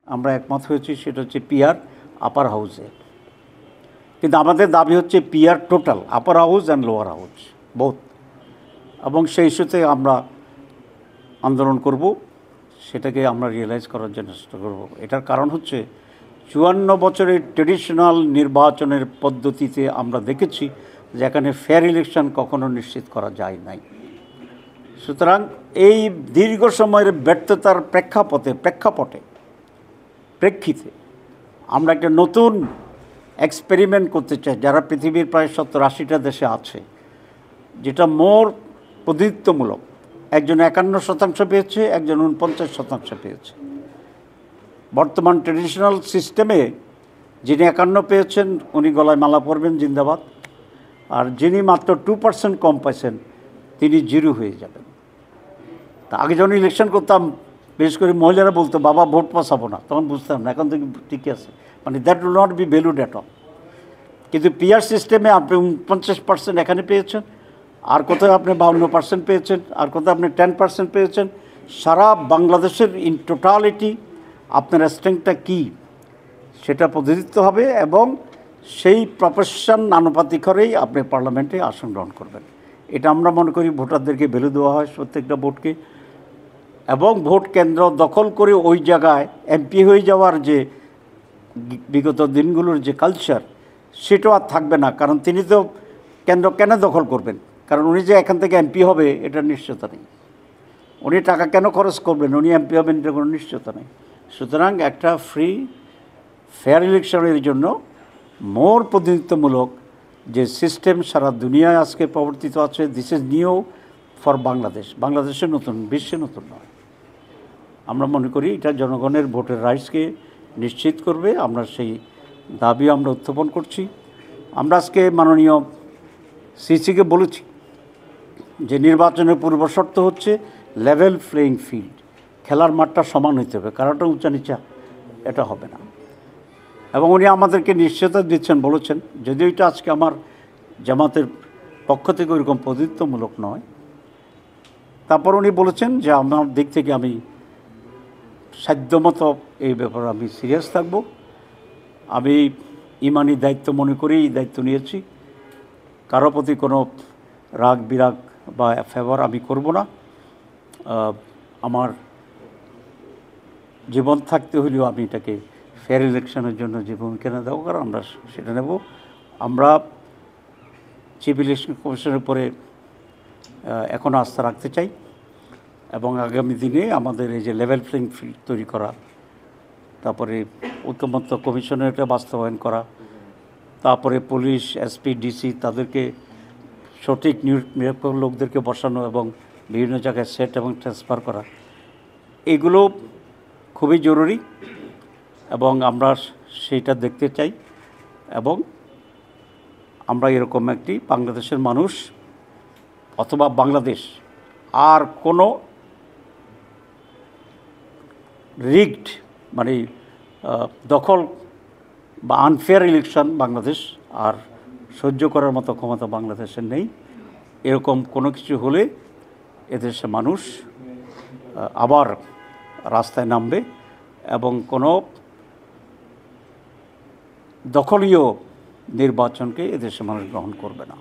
আমরা একমত হয়েছি, সেটা হচ্ছে পিআর আপার হাউসে। কিন্তু আমাদের দাবি হচ্ছে PR total, upper house and lower house both. এবং সেই ইস্যুতে আমরা আন্দোলন করব, সেটাকে আমরা রিয়েলাইজ করার জন্য চেষ্টা করব। এটার কারণ হচ্ছে 54 বছরের ট্রেডিশনাল নির্বাচনের পদ্ধতিতে আমরা দেখেছি যে এখানে ফেয়ার ইলেকশন কখনো নিশ্চিত করা যায় নাই। সুতরাং এই দীর্ঘ সময়ের ব্যর্থতার প্রেক্ষিতে আমরা একটা নতুন এক্সপেরিমেন্ট করতে চাই, যারা পৃথিবীর প্রায় 70-80টা দেশে আছে, যেটা মোর প্রতিনিধিত্বমূলক। একজন 51% পেয়েছে, একজন 49% পেয়েছে। বর্তমান ট্রেডিশনাল সিস্টেমে যিনি 51 পেয়েছেন উনি গলায় মালা পরবেন, জিন্দাবাদ। আর যিনি মাত্র 2% কম পাইছেন তিনি জিরো হয়ে যাবেন। তা আগে যখন ইলেকশন করতাম, বিশেষ করে মহিলারা বলতো বাবা ভোট পাসাবো না, তখন বুঝতাম না, এখন থেকে ঠিকই আছে, মানে that will not be valued at all. কিন্তু পিআর সিস্টেমে আপনি 49% এখানে পেয়েছেন, আর কোথাও আপনি 52% পেয়েছেন, আর কোথাও আপনি 10% পেয়েছেন। সারা বাংলাদেশের ইন টোটালিটি আপনার স্ট্রেংথটা কী সেটা প্রতিনিধিত্ব হবে, এবং সেই প্রপোর্শন আনুপাতিক করেই আপনি পার্লামেন্টে আসন গ্রহণ করবেন। এটা আমরা মনে করি ভোটারদেরকে ভ্যালু দেওয়া হয় প্রত্যেকটা ভোটকে, এবং ভোট কেন্দ্র দখল করে ওই জায়গায় এমপি হয়ে যাওয়ার যে বিগত দিনগুলোর যে কালচার, সেটাও আর থাকবে না। কারণ তিনি তো কেন্দ্র কেন দখল করবেন? কারণ উনি যে এখান থেকে এমপি হবে এটা নিশ্চয়তা নেই। উনি টাকা কেন খরচ করবেন? উনি এমপি হবেন এটা কোনো নিশ্চয়তা নেই। সুতরাং একটা ফ্রি ফেয়ার ইলেকশনের জন্য মোর প্রতিনিধিত্বমূলক যে সিস্টেম সারা দুনিয়ায় আজকে প্রবর্তিত আছে, this is new for Bangladesh. বাংলাদেশের নতুন, বিশ্বে নতুন নয়। আমরা মনে করি এটা জনগণের ভোটের রাইটসকে নিশ্চিত করবে। আমরা সেই দাবি আমরা উত্থাপন করছি। আমরা আজকে মাননীয় সিসিকে বলেছি যে নির্বাচনের পূর্বশর্ত হচ্ছে লেভেল প্লেয়িং ফিল্ড, খেলার মাঠটা সমান হইতে হবে, কারোটা উঁচা নিচা এটা হবে না। এবং উনি আমাদেরকে নিশ্চয়তা দিচ্ছেন, বলেছেন, যদিও এটা আজকে আমার জামাতের পক্ষ থেকে ওইরকম প্রতিনিধিত্বমূলক নয়, তারপর উনি বলেছেন যে আমার দিক থেকে আমি সাধ্যমতো এই ব্যাপারে আমি সিরিয়াস থাকব। আমি ইমানি দায়িত্ব মনে করেই এই দায়িত্ব নিয়েছি। কারো প্রতি কোনো রাগ বিরাগ বা ফেভার আমি করব না। আমার জীবন থাকতে হলেও আমি এটাকে ফেয়ার ইলেকশনের জন্য যে ভূমিকা না দেওয়া কারণ আমরা সেটা নেব। আমরা চিফ ইলেকশন কমিশনের উপরে এখনও আস্থা রাখতে চাই, এবং আগামী দিনে আমাদের এই যে লেভেল প্লেইং ফিল্ড তৈরি করা, তারপরে ঐকমত্য কমিশনের এটা বাস্তবায়ন করা, তারপরে পুলিশ, এসপি, ডিসি তাদেরকে সঠিক নিরপেক্ষ লোকদেরকে বসানো এবং বিভিন্ন জায়গায় সেট এবং ট্রান্সফার করা, এগুলো খুবই জরুরি, এবং আমরা সেইটা দেখতে চাই। এবং আমরা এরকম একটি বাংলাদেশের মানুষ অথবা বাংলাদেশ আর কোনো রিগড মানে দখল বা আনফেয়ার ইলেকশন বাংলাদেশ আর সহ্য করার মতো ক্ষমতা বাংলাদেশের নেই। এরকম কোনো কিছু হলে এদেশের মানুষ আবার রাস্তায় নামবে, এবং কোনো দখলীয় নির্বাচনকে এদেশের মানুষ গ্রহণ করবে না।